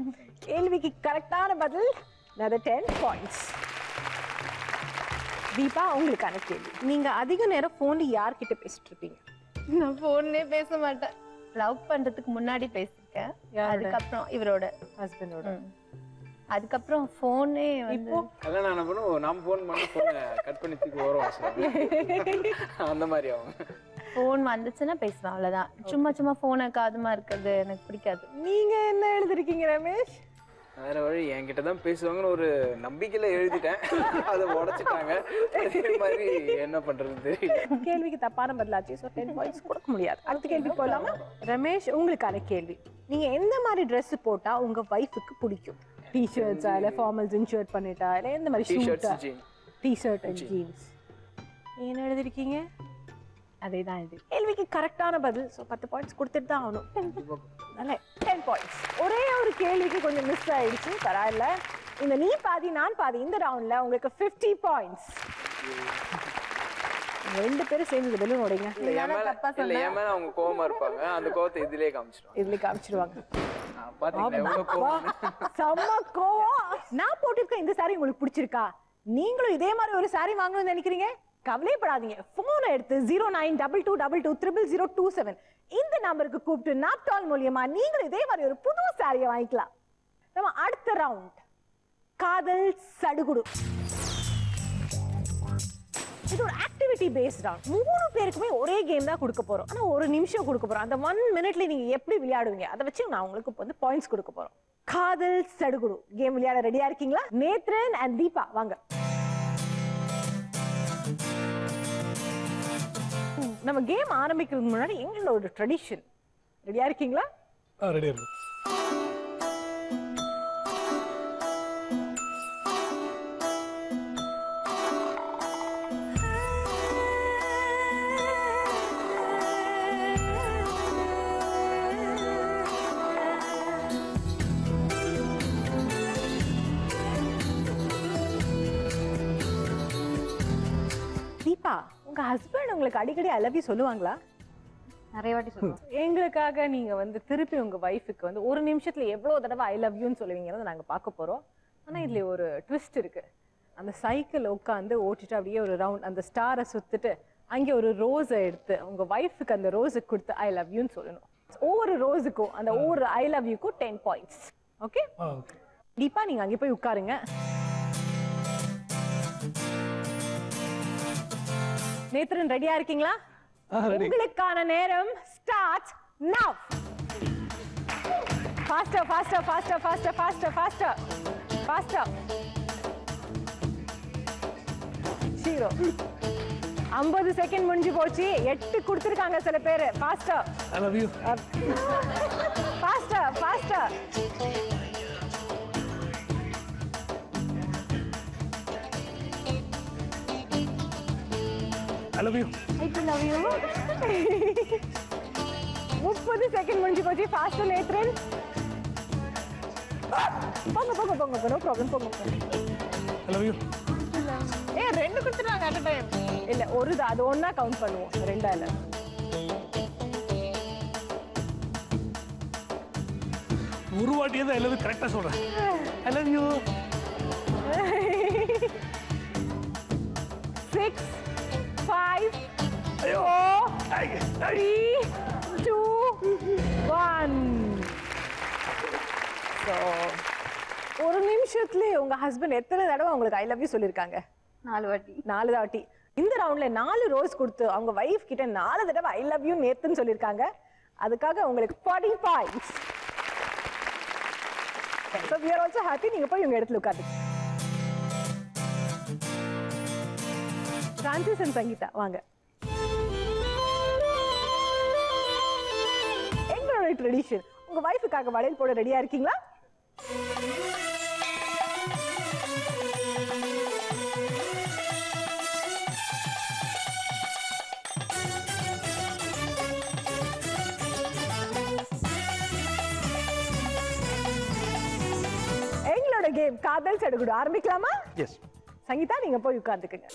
கேள்விக்கு கரெக்டான பதில் another 10 points. தீபா உங்களுக்கான கேள்வி. நீங்க அதிக நேரம் போன்ல யார்கிட்ட பேசிட்டு இருப்பீங்க? நான் போன்லயே பேச மாட்டேன். லவ் பண்றதுக்கு முன்னாடி பேசிருக்கேன். அதுக்கப்புறம் இவரோட ஹஸ்பண்டோட. அதுக்கப்புறம் போனே வந்து கல்யாணம் ஆன பொண்ணு நாம போன் பண்ணி போனை கட் பண்ணி தூக்கி வரும் அந்த மாதிரி ஆகும். போன் வந்துச்சுன்னா பேசுவேன், அவ்வளவுதான். சும்மா போனை காதுமா இருக்கிறது எனக்கு பிடிக்காது. நீங்க என்ன எழுதிருக்கீங்க ரமேஷ்? வேற வழி, என்கிட்ட தான் பேசுவாங்கன்னு ஒரு நம்பிக்கையில எழுதிட்டேன், அதை உடைச்சிட்டாங்க. அதே மாதிரி என்ன பண்றது தெரியல. கேள்விக்கு தப்பான பதிலாச்சு, ஸோ 10 பாயிண்ட்ஸ் கொடுக்க முடியாது. அடுத்த கேள்வி போகலாமா? ரமேஷ் உங்களுக்கான கேள்வி. நீங்க எந்த மாதிரி ட்ரெஸ் போட்டா உங்க வைஃபுக்கு பிடிக்கும்? டிஷர்ட்ஸா இல்ல ஃபார்மல்ஸ் இன்ஷர்ட் பண்ணிட்டா இல்ல எந்த மாதிரி ஷூட்டா? T shirt and jeans. நீங்க என்ன எழுதிருக்கீங்க? அதே தான் இது. கேள்விக்கு கரெக்டான பதில், ஸோ 10 பாயிண்ட்ஸ் கொடுத்துட்டு தான் ஆகணும். நல்ல 10 பாயிண்ட்ஸ். ஒரே ஒரு கேள்விக்கு கொஞ்சம் மிஸ் ஆயிடுச்சு, பரவாயில்ல. இந்த நீ பாதி நான் பாதி இந்த ரவுண்ட்ல உங்களுக்கு 50 பாயிண்ட்ஸ். ரெண்டு பேரும் சேர்ந்து பெலூன் உடைங்க. இல்ல ஏன் மேல அவங்க கோவமா இருப்பாங்க, அந்த கோவத்தை இதுலயே காமிச்சிருவாங்க. பாத்தீங்களா கோவம்? செம்ம கோவம். நான் போட்டிருக்க இந்த சாரி உங்களுக்கு பிடிச்சிருக்கா? நீங்களும் இதே மாதிரி ஒரு சாரி வாங்கணும்னு நினைக்கிறீங்க? கவலைப்படாதீங்க. போன் எடுத்து 0922220027 இந்த நம்பருக்கு கூப்பிட்டு நாப்டால் மூலியமா நீங்களும் இதே மாதிரி ஒரு புது சாரியை வாங்கிக்கலாம். நம்ம அடுத்த ரவுண்ட் காதல் சடுகுடு. இது ஒரு ஆக்டிவிட்டி பேஸ்ட் ரவுண்ட். 3 பேருக்குமே ஒரே கேம் தான் கொடுக்க போறோம். ஆனா ஒரு நிமிஷம் கொடுக்க போறோம். அந்த 1 மினிட்ல நீங்க எப்படி விளையாடுவீங்க அதை வச்சு நான் உங்களுக்கு வந்து பாயிண்ட்ஸ் கொடுக்க போறோம். காதல் சடுகுடு கேம் விளையாட ரெடியா இருக்கீங்களா? நேத்ரன் அண்ட் தீபா வாங்க. நம்ம கேம் ஆரம்பிக்கிறதுக்கு முன்னாடி எங்களோட ஒரு ட்ரெடிஷன். ரெடியா இருக்கீங்களா? ரெடியா இருக்கு. தீபா, உங்க ஹஸ்பண்ட் உங்களுக்கு அடிக்கடி ஐ லவ் யூ சொல்லுவாங்களா? நிறைய வாட்டி சொல்லுவோம். எங்களுக்காக நீங்க வந்து திருப்பி உங்க வைஃபுக்கு வந்து ஒரு நிமிஷத்துல எவ்வளவு தடவை ஐ லவ் யூன்னு சொல்லுவீங்கன்னு நாங்க பார்க்க போறோம். ஆனா இதுல ஒரு ட்விஸ்ட் இருக்கு. அந்த சைக்கிள் உட்காந்து ஓட்டிட்டு அப்படியே ஒரு ரவுண்ட் அந்த ஸ்டாரை சுத்திட்டு அங்கே ஒரு ரோஸை எடுத்து உங்க வைஃபுக்கு அந்த ரோஸை கொடுத்து ஐ லவ் யூன்னு சொல்லணும். ஒவ்வொரு ரோஸுக்கும் அந்த ஒவ்வொரு ஐ லவ் யூக்கும் 10 பாயிண்ட்ஸ். ஓகே? தீபா நீங்க அங்கே போய் உட்காருங்க. நேத்ரன் ரெடியா இருக்கீங்களா? உங்களுக்கான நேரம் start now. Faster faster faster faster faster faster faster. 0 50 second முடிஞ்சு போச்சு. 8 கொடுத்திருக்காங்க சில பேர். Faster. I love you. Faster faster. I love you. I love you. 30 second முடிஞ்சு போச்சு. ஃபாஸ்டர் நேத்ரன். போங்க போங்க போங்க, நோ ப்ராப்ளம், போங்க. I love you. ரெண்டு கொடுத்துட்டாங்க அட் டைம். இல்ல ஒரு தான், அது ஒண்ணா கவுண்ட் பண்ணுவோம். ரெண்டா இல்ல. ஒரு வாட்டியே தான் I love you கரெக்ட்டா சொல்றேன். I love you. 6 5 4 3 2 1. So ஒரு நிமிஷத்துல உங்க ஹஸ்பண்ட் எத்தனை தடவை உங்களுக்கு ஐ லவ் யூ சொல்லிருக்காங்க? 4 வாட்டி. 4 வாட்டி. இந்த ரவுண்ட்ல 4 ரோஸ் கொடுத்து அவங்க வைஃப் கிட்ட 4 தடவை ஐ லவ் யூ நேத்துன்னு சொல்லிருக்காங்க. அதுக்காக உங்களுக்கு 40 points. So we are also happy. நீங்க போய் உங்க இடத்துல உட்காருங்க. பிரான்சிஸ் அண்ட் சங்கீதா வாங்க. எங்களோட ட்ரெடிஷன், உங்க வைஃபுக்காக வளையல் போட ரெடியா இருக்கீங்களா? கேம் காதல் சடுகுடு ஆரம்பிக்கலாமா? எஸ். சங்கீதா நீங்க போய் உட்கார்ந்துக்குங்க.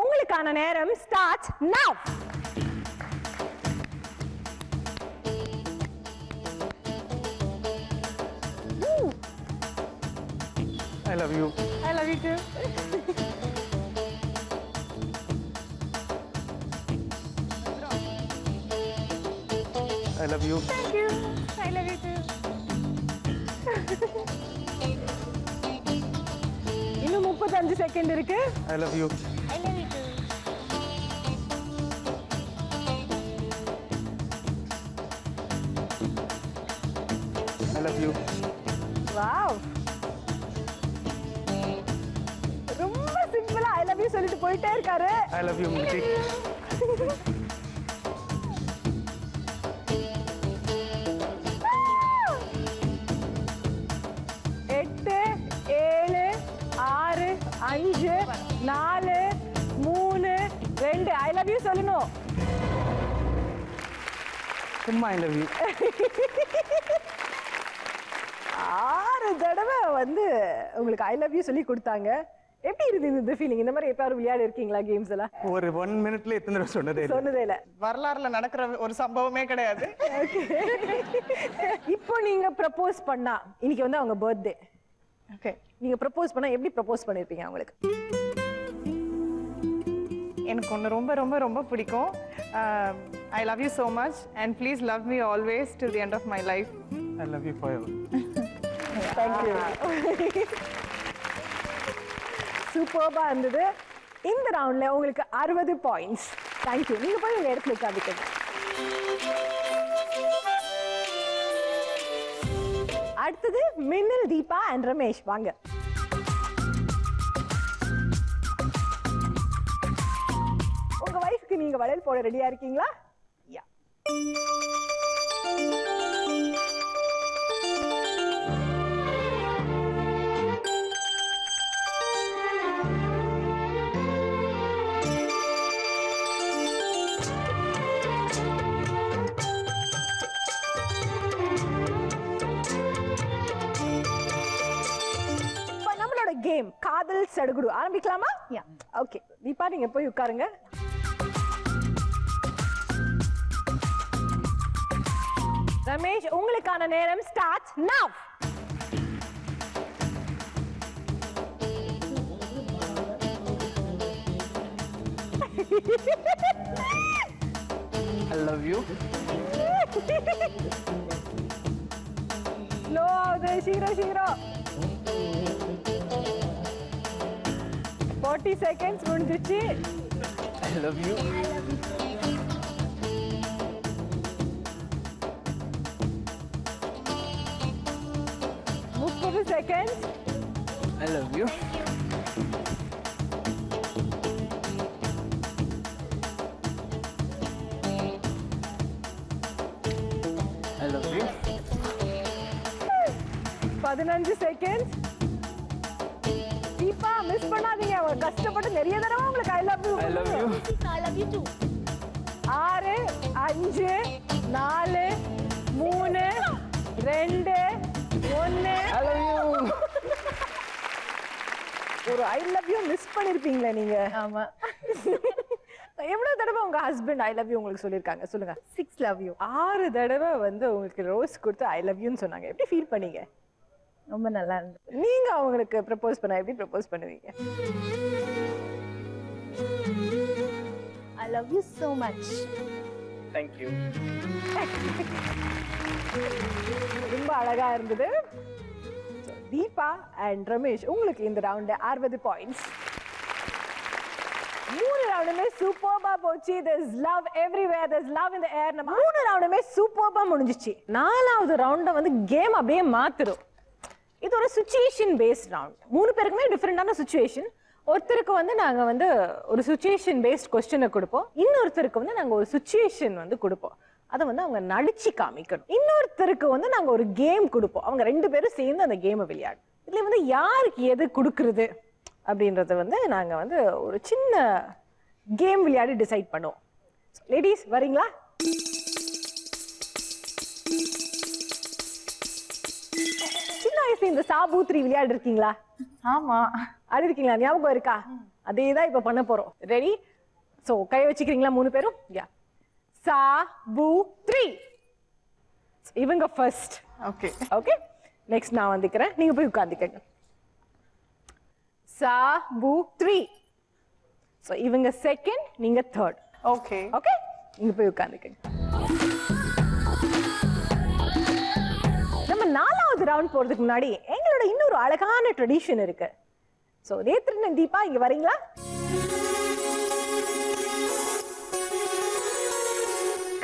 உங்களுக்கான நேரம் ஸ்டார்ட் நவ. I love you. I love you too. I love you. Thank you. I love you too. இன்னும் 35 செகண்ட் இருக்கு. I love you. I love you too. I love you. Wow. ரொம்ப சிம்பிளா I love you சொல்லிட்டு போயிட்டே இருக்காரு. I love you, Milky. எட்டு, 7, 6, 5, 4, 3, 2 I love you சொல்லணும். சும்மா I love you. 6 தடவை வந்து உங்களுக்கு I love you சொல்லி கொடுத்தாங்க. எப்படி இருந்தது இந்த ஃபீலிங்? இந்த மாதிரி எப்பயாவது விளையாடி இருக்கீங்களா கேம்ஸ் எல்லாம்? ஒரு 1 மினிட்ல எத்தனை தடவை சொன்னதே இல்ல. வரலாறுல நடக்கிற ஒரு சம்பவமே கிடையாது. இப்போ நீங்க ப்ரப்போஸ் பண்ணா, இன்னைக்கு வந்து அவங்க பர்த்டே. ஓகே. நீங்க ப்ரப்போஸ் பண்ணா எப்படி ப்ரப்போஸ் பண்ணிருப்பீங்க அவங்களுக்கு? எனக்கு ஒன்று ரொம்ப ரொம்ப ரொம்ப பிடிக்கும். I love you so much and please love me always to the end of my life. I love you forever. Thank you. சூப்பர்பா இருந்தது. இந்த ரவுண்ட்ல உங்களுக்கு 60 பாயிண்ட்ஸ். Thank you. நீங்க போய் உங்க இடத்துல உட்கார்ந்துக்கங்க. அடுத்தது மின்னல், தீபா அண்ட் ரமேஷ் வாங்க. உங்க வைஃப்க்கு நீங்க வளையல் போட ரெடியா இருக்கீங்களா? யா. கேம் காதல் சடுகுடு ஆரம்பிக்கலாமா? யா. ஓகே. தீபா நீங்க போய் உட்காருங்க. ரமேஷ் உங்களுக்கான நேரம் ஸ்டார்ட் நவ. I love you. ஸ்லோ ஆகுது. சீக்கிரம் 40 seconds முடிஞ்சிச்சு. I love you. 30 seconds. I love you. I love you. 15 seconds. Deepa miss பண்ணாதீங்க. அவங்க கஷ்டப்பட்டு நிறைய தடவை உங்களுக்கு I love you. I love you. I love you too. 6, 5, 4, 3, 2, 1. I love you. ஒரு I love you மிஸ் பண்ணிருப்பீங்களா நீங்க? ஆமா. எவ்வளவு தடவை உங்க ஹஸ்பண்ட் I love you உங்களுக்கு சொல்லிருக்காங்க சொல்லுங்க? 6 love you. 6 தடவை வந்து உங்களுக்கு ரோஸ் கொடுத்து I love youன்னு சொன்னாங்க. எப்படி ஃபீல் பண்ணீங்க? ரொம்ப நல்லா இருந்தது. நீங்க அவங்களுக்கு ப்ரப்போஸ் பண்ண எப்படி ப்ரப்போஸ் பண்ணுவீங்க? I love you so much. Thank you. ரொம்ப அழகா இருந்தது. தீபா அண்ட் ரமேஷ் உங்களுக்கு இந்த ரவுண்ட் 60 பாயிண்ட்ஸ். 3 ரவுண்டுமே சூப்பர்பா போச்சு. There's love everywhere. There's love in the air. நம்ம 3 ரவுண்டுமே சூப்பர்பா முடிஞ்சிச்சு. 4வது ரவுண்ட வந்து கேம் அப்படியே மாத்துறோம். இது ஒரு சிச்சுவேஷன் பேஸ்ட் ரவுண்ட். 3 பேருக்குமே டிஃபரெண்டான சிச்சுவேஷன். ஒருத்தருக்கு வந்து நாங்க வந்து ஒரு சிச்சுவேஷன் பேஸ்ட் கொஸ்டினை கொடுப்போம். இன்னொருத்தருக்கு வந்து நாங்க ஒரு சிச்சுவேஷன் வந்து கொடுப்போம். அதை வந்து அவங்க நடிச்சு காமிக்கணும். இன்னொருத்தருக்கு வந்து நாங்க ஒரு கேம் கொடுப்போம். அவங்க 2 பேரும் சேர்ந்து அந்த கேமை விளையாடும். இதுல வந்து யாருக்கு எது கொடுக்கறது அப்படின்றத வந்து நாங்க வந்து ஒரு சின்ன கேம் விளையாடி டிசைட் பண்ணுவோம். லேடிஸ் வரீங்களா? சின்ன வயசுல இந்த சாபூத்ரி விளையாடு இருக்கீங்களா? ஆமா. அது இருக்கீங்களா? ஞாபகம் இருக்கா? அதே தான் இப்ப பண்ண போறோம். ரெடி? சோ கை வச்சுக்கிறீங்களா 3 பேரும்? யா. சாபூத்ரி. இவங்க ஃபர்ஸ்ட். ஓகே. ஓகே. நெக்ஸ்ட் நான் வந்துக்கிறேன். நீங்க போய் உட்கார்ந்துக்கங்க. சாபூத்ரி. சோ இவங்க செகண்ட், நீங்க தேர்ட். ஓகே. ஓகே. நீங்க போய் உட்கார்ந்துக்கங்க. நம்ம 4வது ரவுண்ட் போறதுக்கு முன்னாடி எங்களோட இன்னொரு அழகான ட்ரெடிஷன் இருக்கு. சோ நேத்ரன் தீபா இங்க வரீங்களா?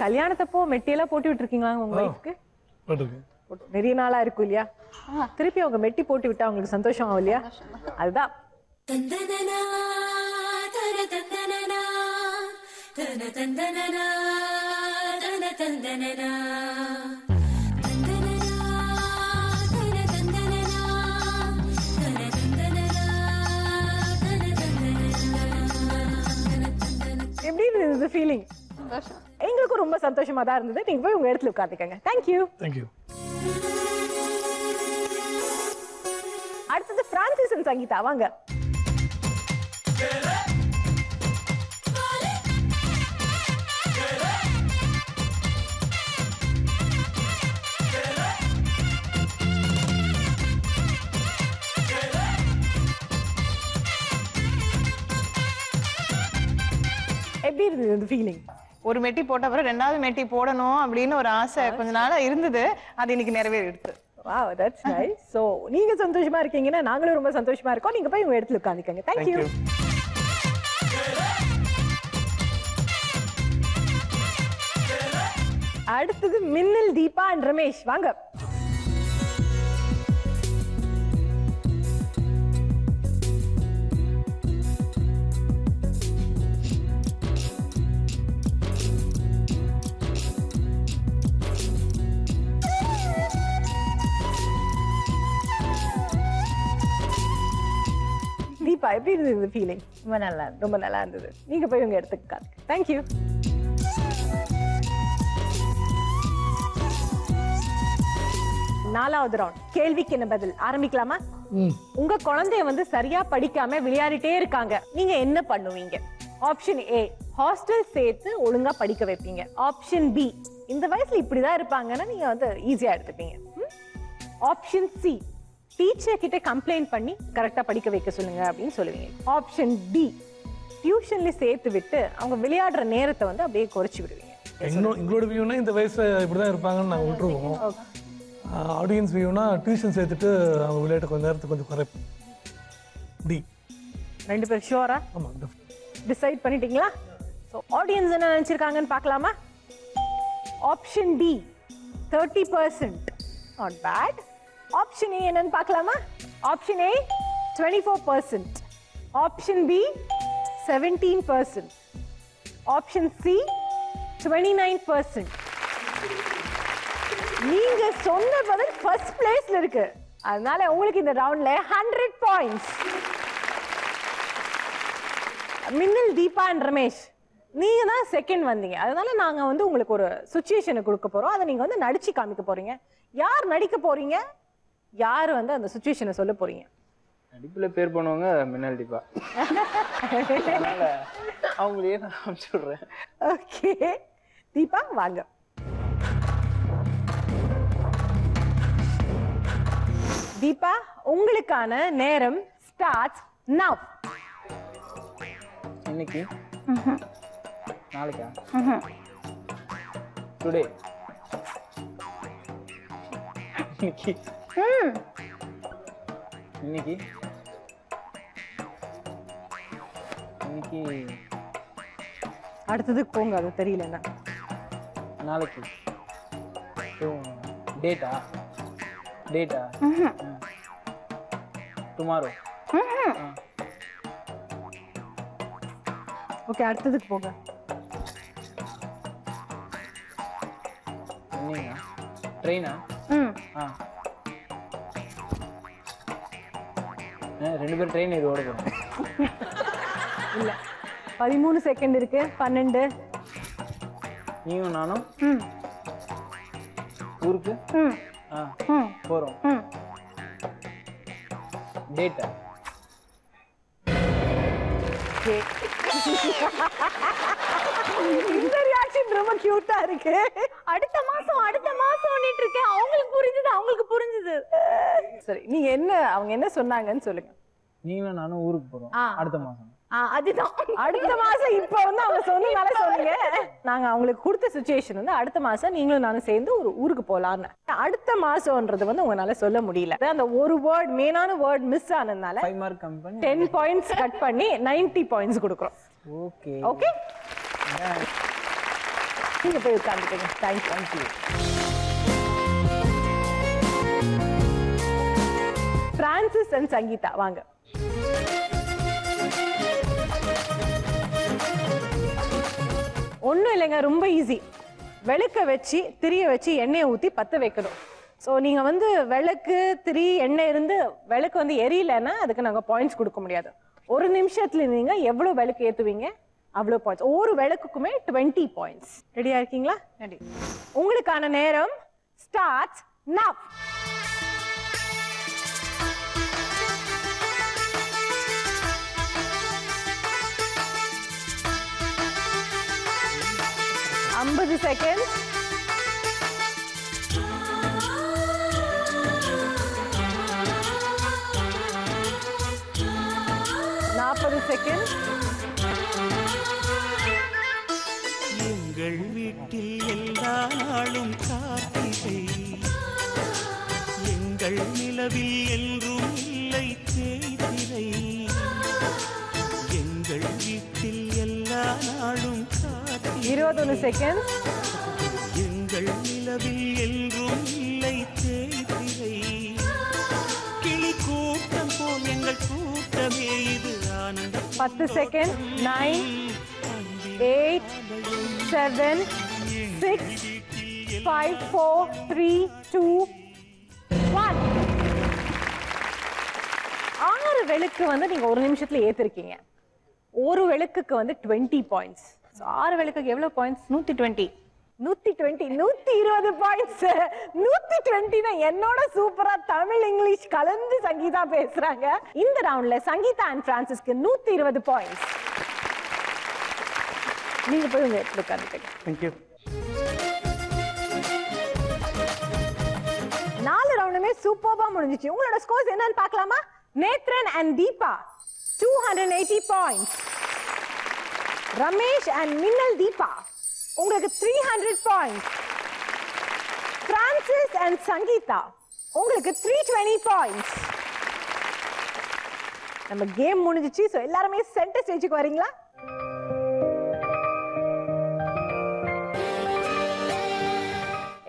கல்யாணத்தப்போ மெட்டியெல்லாம் போட்டு விட்டுருக்கீங்களா உங்க வைஃப்க்கு? நிறைய நாளா இருக்கும் இல்லையா? திருப்பி அவங்க மெட்டி போட்டு விட்டா உங்களுக்கு சந்தோஷம் ஆகும் இல்லையா? அதுதான். எப்படி இருந்தது ஃபீலிங்? எங்களுக்கும் ரொம்ப சந்தோஷமா தான் இருந்தது. நீங்க போய் உங்க இடத்துல உட்கார்ந்துக்கங்க. தேங்க்யூ. அடுத்தது பிரான்சிஸ் அண்ட் சங்கீதா வாங்க. எப்படி இருந்தது இந்த ஃபீலிங்? ஒரு மெட்டி போட்ட அப்புறம் 2வது மெட்டி போடணும் அப்படின்னு ஒரு ஆசை கொஞ்ச நாளா இருந்தது. அது இன்னைக்கு நிறைவேறிடுது. Wow, that's nice. So நீங்க சந்தோஷமா இருக்கீங்கன்னா நாங்களும் ரொம்ப சந்தோஷமா இருக்கோம். நீங்க போய் உங்க இடத்துல உட்கார்ந்துக்கங்க. Thank you. அடுத்தது மின்னல் தீபா and ரமேஷ் வாங்க. தீபா எப்படி இருந்தது ஃபீலிங்? ரொம்ப நல்லா இருந்தது. ரொம்ப நல்லா இருந்தது. நீங்க போய் உங்க இடத்துக்கு உட்காருங்க. Thank you. நாலாவது ரவுண்ட் கேள்விக்கு என்ன பதில் ஆரம்பிக்கலாமா? உங்க குழந்தைய வந்து சரியா படிக்காம விளையாடிட்டே இருக்காங்க, நீங்க என்ன பண்ணுவீங்க? ஆப்ஷன் ஏ, ஹாஸ்டல் சேர்த்து ஒழுங்கா படிக்க வைப்பீங்க. ஆப்ஷன் பி, இந்த வயசுல இப்படிதான் இருப்பாங்கன்னா நீங்க வந்து ஈஸியா எடுத்துப்பீங்க. ஆப்ஷன் சி, டீச்சர் கிட்ட கம்ப்ளைண்ட் பண்ணி கரெக்டா படிக்க வைக்க சொல்லுங்க அப்படின்னு சொல்லுவீங்க. ஆப்ஷன் டி, டியூஷன்ல சேர்த்து விட்டு அவங்க விளையாடுற நேரத்தை வந்து அப்படியே குறைச்சி விடுவீங்க. எங்களோட வியூனா இந்த வயசுல இப்படிதான் இருப்பாங்கன்னு நாங்க விட்டுருவோம். ஆடியன்ஸ் வியூனா டியூஷன் சேர்த்துட்டு அவங்க விளையாட்டு கொஞ்ச நேரத்துக்கு கொஞ்சம் குறைப்போம். டி. 2 பேர் ஷூரா? ஆமா. டிசைட் பண்ணிட்டீங்களா? சோ ஆடியன்ஸ் என்ன நினைச்சிருக்காங்கன்னு பார்க்கலாமா? Option D 30%, not bad. Option A என்னன்னு பார்க்கலாமா? Option A 24%, option B 17%, option C 29%. நீங்க சொன்ன பதில் ஃபர்ஸ்ட் பிளேஸ்ல இருக்கு. அதனால உங்களுக்கு இந்த ரவுண்ட்ல 100 பாயிண்ட்ஸ். மின்னல் தீபா and ரமேஷ், நீங்க தான் செகண்ட் வந்தீங்க. அதனால நாங்க வந்து உங்களுக்கு ஒரு சிச்சுவேஷனை கொடுக்க போறோம். அதை நீங்க வந்து நடிச்சு காமிக்க போறீங்க. யார் நடிக்க போறீங்க, யார் வந்து அந்த சிச்சுவேஷனை சொல்ல போறீங்க? நடிப்புல பேர் பண்ணுவாங்க மின்னல் தீபா. அதனால அவங்களே நான் அனுப்பிச்சு விடுறேன். ஓகே தீபா வாங்க. தீபா, உங்களுக்கான நேரம் ஸ்டார்ட் நவ். இன்னைக்கு நாளைக்கா? டுடே. இன்னைக்கு இன்னைக்கு இன்னைக்கு அடுத்ததுக்கு போங்க, அது தெரியலன்னா. நாளைக்கு டேட்டா? Data tomorrow. ஓகே, அடுத்ததுக்கு போங்க. என்னங்க ட்ரெயினா? ரெண்டு பேரும் ட்ரெயின் இது ஓட போறோம். இல்ல 13 செகண்ட் இருக்கு. 12. நீயும் நானும் ஊருக்கு போறோம். டேட்டா இந்த ரியாக்ஷன் ரொம்ப கியூட்டா இருக்கு. அடுத்த மாசம் இருக்கேன். அவங்களுக்கு புரிஞ்சுது. சரி, நீங்க அவங்க என்ன சொன்னாங்கன்னு சொல்லுங்க. நீங்களும் நானும் ஊருக்கு போறோம் அடுத்த மாசம். அதுதான் அடுத்த மாசம். இப்ப வந்து அவங்க சொன்னனால சொல்லுங்க. நாங்க அவங்களுக்கு கொடுத்த சிச்சுவேஷன் வந்து அடுத்த மாசம் நீங்களும் நானும் சேர்ந்து ஒரு ஊருக்கு போலான்னு. அடுத்த மாசம்ன்றது வந்து உங்களால சொல்ல முடியல. அந்த ஒரு வேர்ட், மெயினான வேர்ட் மிஸ் ஆனதுனால 5 மார்க் கம் பண்ணி 10 பாயிண்ட்ஸ் கட் பண்ணி 90 பாயிண்ட்ஸ் கொடுக்குறோம். ஓகே ஓகே, நீங்க போய் உட்கார்ந்துக்கங்க. தேங்க்யூ. பிரான்சிஸ் அண்ட் சங்கீதா வாங்க. ஒன்றும் இல்லைங்க, ரொம்ப ஈஸி. விளக்க வச்சு திரிய வச்சு எண்ணெயை ஊற்றி பற்ற வைக்கணும். ஸோ நீங்கள் வந்து விளக்கு திரி எண்ணெய் இருந்து விளக்கு வந்து எரியலைன்னா அதுக்கு நாங்கள் பாயிண்ட்ஸ் கொடுக்க முடியாது. ஒரு நிமிஷத்துல நீங்கள் எவ்வளோ விளக்கு ஏற்றுவீங்க அவ்வளோ பாயிண்ட்ஸ். ஒவ்வொரு விளக்குக்குமே 20 பாயிண்ட்ஸ். ரெடியா இருக்கீங்களா? ரெடி. உங்களுக்கான நேரம் ஸ்டார்ட்ஸ் நவ். $50 செகண்ட்ஸ். 40 செகண்ட்ஸ். எங்கள் வீட்டில் எல்லா நாளும் கார்த்திகை, எங்கள் நிலவில் என்றும் இல்லை தேய்திரை. எங்கள் வீட்டில் எல்லா நாளும் கார்த்திகை, 21 செகண்ட்ஸ். எங்கள் நிலவில் என்றும் இல்லை தேய்திரை. கிளி கூட்டம் போல் எங்கள் கூட்டமே இது ஆனந்தம். 10 செகண்ட். 9 8 7 6 5 4 3 2 1. 6 விளக்கு வந்து நீங்க ஒரு நிமிஷத்துல ஏத்திருக்கீங்க. ஒரு விளக்குக்கு வந்து 20 பாயிண்ட்ஸ். 6 விளக்குக்கு எவ்வளவு பாயிண்ட்ஸ்? 120. 120 பாயிண்ட்ஸ். 120 என்னோட சூப்பரா தமிழ் இங்கிலீஷ் கலந்து சங்கீதா பேசுறாங்க. இந்த ரவுண்ட்ல சங்கீதா அண்ட் பிரான்சிஸ்க்கு 120 பாயிண்ட்ஸ். நீங்க போய் உங்க இடத்துல உட்கார்ந்துக்கங்க. தேங்க்யூ. 4 ரவுண்டுமே சூப்பர்பா முடிஞ்சிச்சு. உங்களோட ஸ்கோர்ஸ் என்னன்னு பார்க்கலாமா? Nethran and Deepa 280 points. Ramesh and மின்னல் தீபா உங்களுக்கு 300 பாயிண்ட்ஸ். பிரான்சிஸ் அண்ட் சங்கீதா உங்களுக்கு 320 பாயிண்ட்ஸ். நம்ம கேம் முடிஞ்சிச்சு. சோ எல்லாரும் சென்டர் ஸ்டேஜுக்கு வரீங்களா?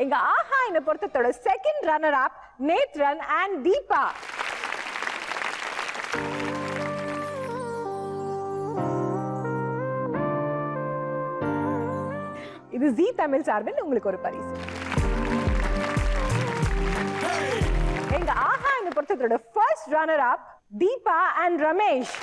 எங்க ஆஹா என்ன பொறுத்தத்தோட second runner up Nethran and Deepa. இது ஜீ தமிழ் சார்பில் உங்களுக்கு ஒரு பரிசு. எங்க ஆஹா என்ன பொறுத்தத்தோட first runner up Deepa and Ramesh.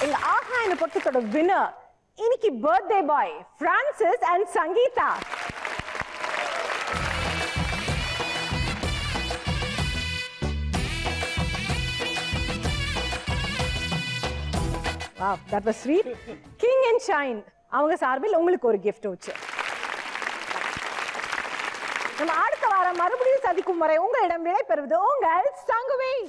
எங்க ஆஹா என்ன பொறுத்தத்தோட வின்னர் இன்னைக்கு birthday boy Francis and Sangeetha. Wow, that was sweet. King and Shine அவங்க சார்பில் உங்களுக்கு ஒரு gift வச்சு. நம்ம அடுத்த வாரம் மறுபடியும் சந்திக்கும் வரை உங்களிடம் விடை பெறுவது உங்கள் சங்குவேன்.